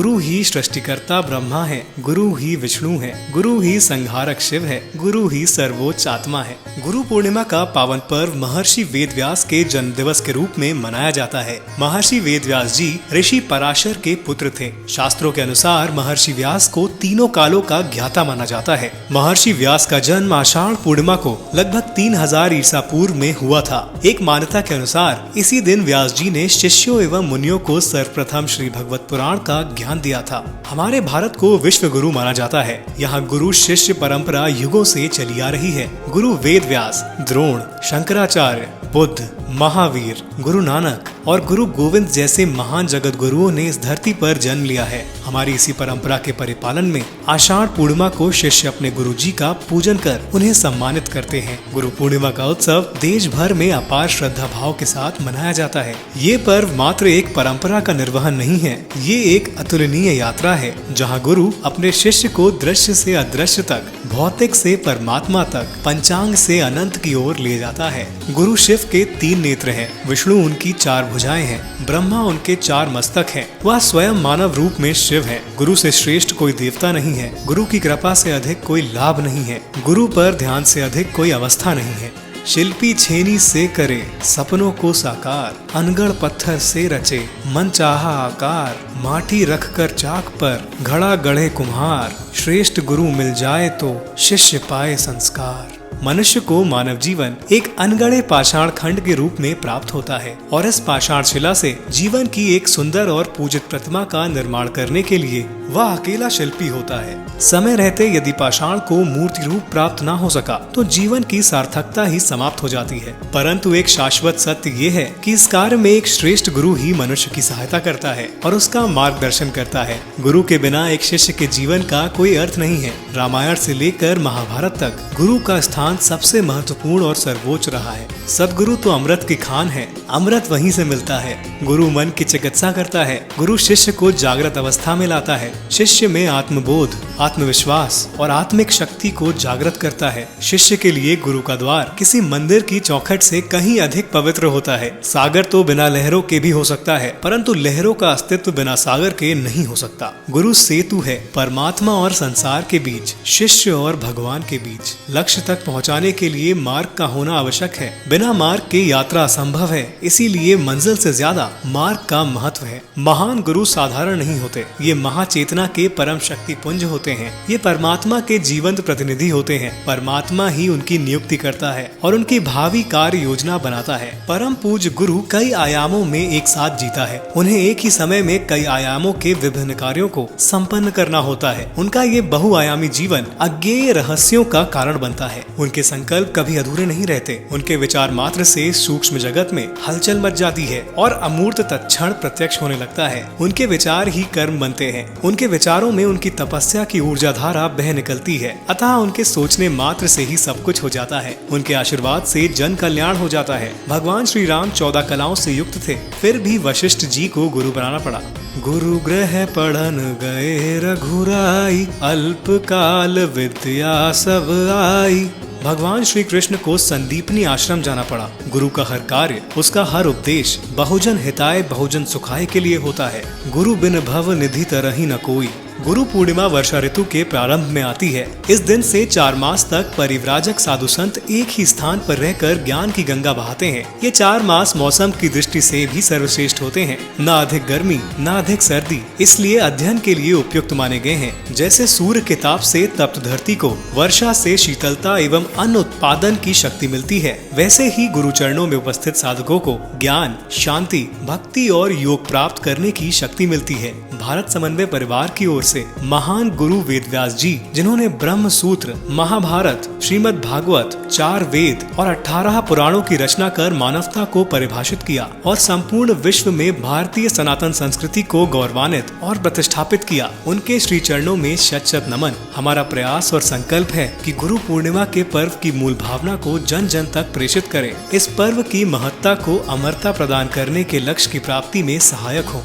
गुरु ही सृष्टिकर्ता ब्रह्मा है, गुरु ही विष्णु है, गुरु ही संहारक शिव है, गुरु ही सर्वोच्च आत्मा है। गुरु पूर्णिमा का पावन पर्व महर्षि वेदव्यास के जन्म दिवस के रूप में मनाया जाता है। महर्षि वेदव्यास जी ऋषि पराशर के पुत्र थे। शास्त्रों के अनुसार महर्षि व्यास को तीनों कालों का ज्ञाता माना जाता है। महर्षि व्यास का जन्म आषाढ़ पूर्णिमा को लगभग 3000 ईसा पूर्व में हुआ था। एक मान्यता के अनुसार इसी दिन व्यास जी ने शिष्यों एवं मुनियों को सर्वप्रथम श्री भगवत पुराण का ज्ञान दिया था। हमारे भारत को विश्व गुरु माना जाता है। यहाँ गुरु शिष्य परंपरा युगों से चली आ रही है। गुरु वेद व्यास, द्रोण, शंकराचार्य, बुद्ध, महावीर, गुरु नानक और गुरु गोविंद जैसे महान जगत गुरुओं ने इस धरती पर जन्म लिया है। हमारी इसी परंपरा के परिपालन में आषाढ़ पूर्णिमा को शिष्य अपने गुरु जी का पूजन कर उन्हें सम्मानित करते हैं। गुरु पूर्णिमा का उत्सव देश भर में अपार श्रद्धा भाव के साथ मनाया जाता है। ये पर्व मात्र एक परंपरा का निर्वहन नहीं है, ये एक अतुलनीय यात्रा है जहाँ गुरु अपने शिष्य को दृश्य से अदृश्य तक, भौतिक से परमात्मा तक, पंचांग से अनंत की ओर ले जाता है। गुरु शिव के 3 नेत्र हैं, विष्णु उनकी 4 भुजाएं हैं, ब्रह्मा उनके 4 मस्तक हैं। वह स्वयं मानव रूप में शिव है। गुरु से श्रेष्ठ कोई देवता नहीं है। गुरु की कृपा से अधिक कोई लाभ नहीं है। गुरु पर ध्यान से अधिक कोई अवस्था नहीं है। शिल्पी छेनी से करे सपनों को साकार, अनगढ़ पत्थर से रचे मन चाहा आकार, माटी रख कर चाक पर घड़ा गढ़े कुम्हार, श्रेष्ठ गुरु मिल जाए तो शिष्य पाए संस्कार। मनुष्य को मानव जीवन एक अनगढ़े पाषाण खंड के रूप में प्राप्त होता है और इस पाषाण शिला से जीवन की एक सुंदर और पूजित प्रतिमा का निर्माण करने के लिए वह अकेला शिल्पी होता है। समय रहते यदि पाषाण को मूर्ति रूप प्राप्त ना हो सका तो जीवन की सार्थकता ही समाप्त हो जाती है। परंतु एक शाश्वत सत्य ये है कि इस कार्य में एक श्रेष्ठ गुरु ही मनुष्य की सहायता करता है और उसका मार्गदर्शन करता है। गुरु के बिना एक शिष्य के जीवन का कोई अर्थ नहीं है। रामायण से लेकर महाभारत तक गुरु का स्थान सबसे महत्वपूर्ण और सर्वोच्च रहा है। सदगुरु तो अमृत की खान है, अमृत वहीं से मिलता है। गुरु मन की चिकित्सा करता है। गुरु शिष्य को जागृत अवस्था में लाता है। शिष्य में आत्मबोध, आत्मविश्वास और आत्मिक शक्ति को जागृत करता है। शिष्य के लिए गुरु का द्वार किसी मंदिर की चौखट से कहीं अधिक पवित्र होता है। सागर तो बिना लहरों के भी हो सकता है, परंतु लहरों का अस्तित्व बिना सागर के नहीं हो सकता। गुरु सेतु है परमात्मा और संसार के बीच, शिष्य और भगवान के बीच। लक्ष्य तक पहुंचाने के लिए मार्ग का होना आवश्यक है। बिना मार्ग के यात्रा असंभव है, इसीलिए मंजिल से ज्यादा मार्ग का महत्व है। महान गुरु साधारण नहीं होते, ये महाचेतना के परम शक्ति पुंज होते हैं। ये परमात्मा के जीवंत प्रतिनिधि होते हैं। परमात्मा ही उनकी नियुक्ति करता है और उनकी भावी कार्य योजना बनाता है। परम पूज्य गुरु कई आयामों में एक साथ जीता है। उन्हें एक ही समय में कई आयामों के विभिन्न कार्यों को संपन्न करना होता है। उनका ये बहुआयामी जीवन अज्ञेय रहस्यों का कारण बनता है। उनके संकल्प कभी अधूरे नहीं रहते। उनके विचार मात्र से सूक्ष्म जगत में हलचल मच जाती है और अमूर्त तत्क्षण प्रत्यक्ष होने लगता है। उनके विचार ही कर्म बनते हैं। उनके विचारों में उनकी तपस्या की ऊर्जा धारा बह निकलती है, अतः उनके सोचने मात्र से ही सब कुछ हो जाता है। उनके आशीर्वाद से जन कल्याण हो जाता है। भगवान श्री राम 14 कलाओं से युक्त थे, फिर भी वशिष्ठ जी को गुरु बनाना पड़ा। गुरु ग्रह पढ़न गए रघुराई, अल्प काल विद्या सब आई। भगवान श्री कृष्ण को संदीपनी आश्रम जाना पड़ा। गुरु का हर कार्य, उसका हर उपदेश बहुजन हिताय बहुजन सुखाय के लिए होता है। गुरु बिन भव निधि तरहि न कोई। गुरु पूर्णिमा वर्षा ऋतु के प्रारंभ में आती है। इस दिन से 4 मास तक परिव्राजक साधु संत एक ही स्थान पर रहकर ज्ञान की गंगा बहाते हैं। ये 4 मास मौसम की दृष्टि से भी सर्वश्रेष्ठ होते हैं। न अधिक गर्मी न अधिक सर्दी, इसलिए अध्ययन के लिए उपयुक्त माने गए हैं। जैसे सूर्य के ताप से तप्त धरती को वर्षा से शीतलता एवं अन्न उत्पादन की शक्ति मिलती है, वैसे ही गुरु चरणों में उपस्थित साधकों को ज्ञान, शांति, भक्ति और योग प्राप्त करने की शक्ति मिलती है। भारत समन्वय परिवार की ओर से महान गुरु वेदव्यास जी, जिन्होंने ब्रह्म सूत्र, महाभारत, श्रीमद् भागवत, 4 वेद और 18 पुराणों की रचना कर मानवता को परिभाषित किया और संपूर्ण विश्व में भारतीय सनातन संस्कृति को गौरवान्वित और प्रतिष्ठापित किया, उनके श्री चरणों में शत शत नमन। हमारा प्रयास और संकल्प है कि गुरु पूर्णिमा के पर्व की मूल भावना को जन जन तक प्रेषित करें। इस पर्व की महत्ता को अमरता प्रदान करने के लक्ष्य की प्राप्ति में सहायक हो।